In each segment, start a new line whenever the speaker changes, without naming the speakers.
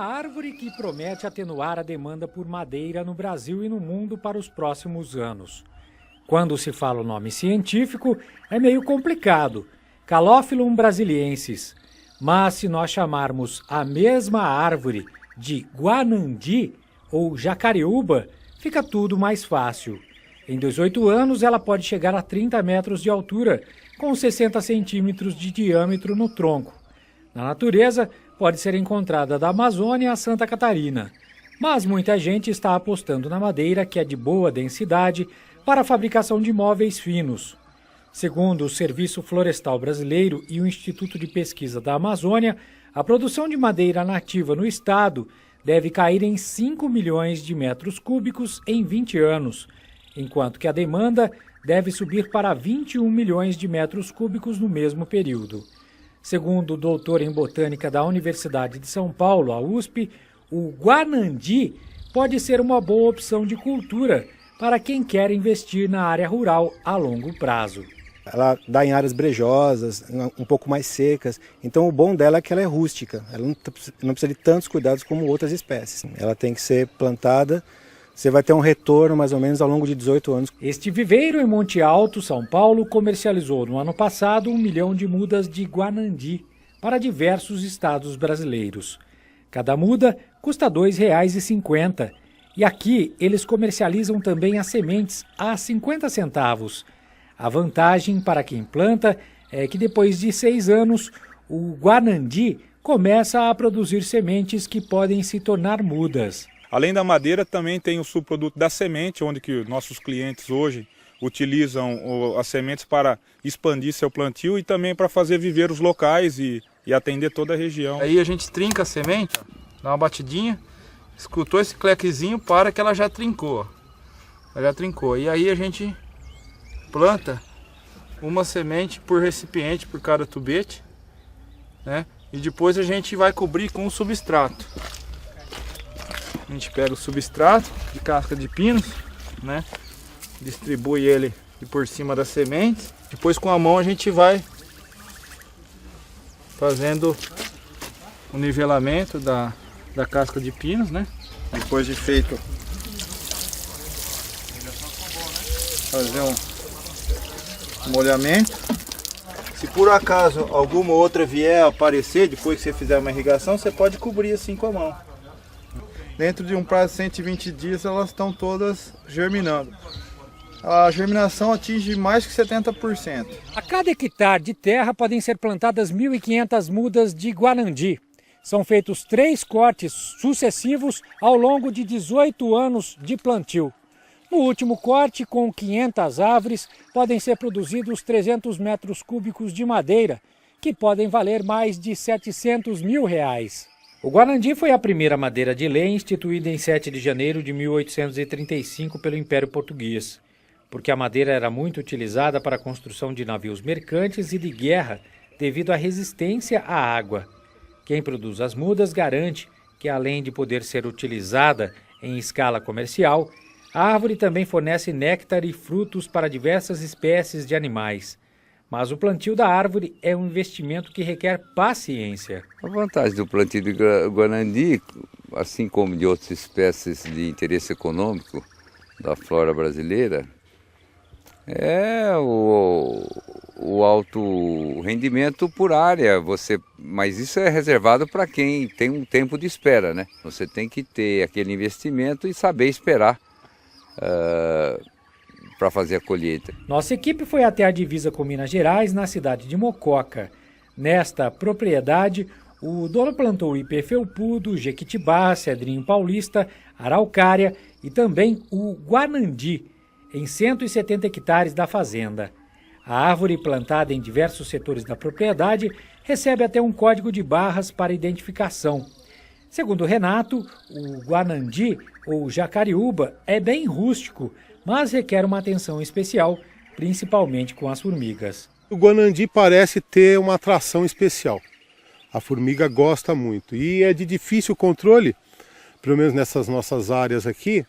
árvore que promete atenuar a demanda por madeira no Brasil e no mundo para os próximos anos. Quando se fala o nome científico, é meio complicado, Calophyllum brasiliensis. Mas se nós chamarmos a mesma árvore de guanandi ou jacareúba, fica tudo mais fácil. Em 18 anos, ela pode chegar a 30 metros de altura, com 60 centímetros de diâmetro no tronco. Na natureza, pode ser encontrada da Amazônia a Santa Catarina. Mas muita gente está apostando na madeira, que é de boa densidade, para a fabricação de móveis finos. Segundo o Serviço Florestal Brasileiro e o Instituto de Pesquisa da Amazônia, a produção de madeira nativa no estado deve cair em 5 milhões de metros cúbicos em 20 anos, enquanto que a demanda deve subir para 21 milhões de metros cúbicos no mesmo período. Segundo o doutor em botânica da Universidade de São Paulo, a USP, o guanandi pode ser uma boa opção de cultura para quem quer investir na área rural a longo prazo.
Ela dá em áreas brejosas, um pouco mais secas, então o bom dela é que ela é rústica, ela não precisa de tantos cuidados como outras espécies. Ela tem que ser plantada, você vai ter um retorno mais ou menos ao longo de 18 anos.
Este viveiro em Monte Alto, São Paulo, comercializou no ano passado 1 milhão de mudas de guanandi para diversos estados brasileiros. Cada muda custa R$ 2,50 e aqui eles comercializam também as sementes a 50 centavos. A vantagem para quem planta é que depois de 6 anos, o guanandi começa a produzir sementes que podem se tornar mudas.
Além da madeira, também tem o subproduto da semente, onde que nossos clientes hoje utilizam as sementes para expandir seu plantio e também para fazer viveiros locais e atender toda a região.
Aí a gente trinca a semente, dá uma batidinha, escutou esse clequezinho, para que ela já trincou. Ela já trincou. E aí a gente planta uma semente por recipiente, por cada tubete, né? E depois a gente vai cobrir com o substrato. A gente pega o substrato de casca de pinos, né? Distribui ele por cima das sementes. Depois com a mão a gente vai fazendo o nivelamento da casca de pinos, né? Depois de feito, fazer um molhamento. Se por acaso alguma outra vier a aparecer depois que você fizer uma irrigação, você pode cobrir assim com a mão. Dentro de um prazo de 120 dias elas estão todas germinando. A germinação atinge mais que 70%.
A cada hectare de terra podem ser plantadas 1.500 mudas de guanandi. São feitos 3 cortes sucessivos ao longo de 18 anos de plantio. No último corte, com 500 árvores, podem ser produzidos 300 metros cúbicos de madeira, que podem valer mais de R$ 700 mil. O guanandi foi a primeira madeira de lei instituída em 7 de janeiro de 1835 pelo Império Português, porque a madeira era muito utilizada para a construção de navios mercantes e de guerra devido à resistência à água. Quem produz as mudas garante que, além de poder ser utilizada em escala comercial, a árvore também fornece néctar e frutos para diversas espécies de animais. Mas o plantio da árvore é um investimento que requer paciência.
A vantagem do plantio de guanandi, assim como de outras espécies de interesse econômico da flora brasileira, é o alto rendimento por área. Mas isso é reservado para quem tem um tempo de espera, né? Você tem que ter aquele investimento e saber esperar para fazer a colheita.
Nossa equipe foi até a divisa com Minas Gerais, na cidade de Mococa. Nesta propriedade, o dono plantou ipê felpudo, jequitibá, cedrinho paulista, araucária e também o guanandi, em 170 hectares da fazenda. A árvore, plantada em diversos setores da propriedade, recebe até um código de barras para identificação. Segundo Renato, o guanandi, ou jacareúba, é bem rústico, mas requer uma atenção especial, principalmente com as formigas.
O guanandi parece ter uma atração especial. A formiga gosta muito e é de difícil controle, pelo menos nessas nossas áreas aqui,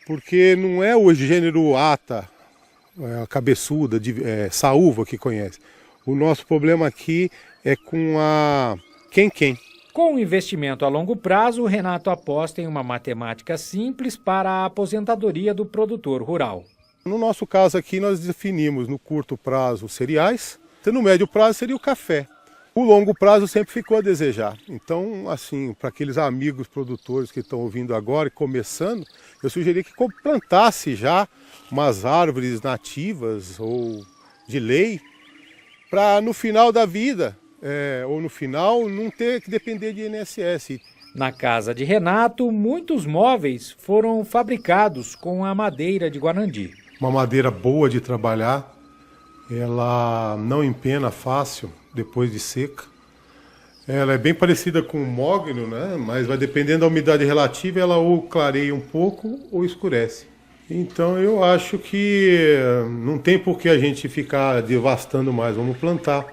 porque não é o gênero ata, a cabeçuda, saúva que conhece. O nosso problema aqui é com a quem-quem.
Com um investimento a longo prazo, o Renato aposta em uma matemática simples para a aposentadoria do produtor rural.
No nosso caso aqui, nós definimos no curto prazo os cereais, e no médio prazo seria o café. O longo prazo sempre ficou a desejar. Então, assim, para aqueles amigos produtores que estão ouvindo agora e começando, eu sugeri que plantasse já umas árvores nativas ou de lei, para no final da vida, ou no final, não ter que depender de INSS.
Na casa de Renato, muitos móveis foram fabricados com a madeira de Guanandi.
Uma madeira boa de trabalhar, ela não empena fácil depois de seca. Ela é bem parecida com o mogno, né? Mas vai dependendo da umidade relativa, ela ou clareia um pouco ou escurece. Então eu acho que não tem por que a gente ficar devastando mais, vamos plantar.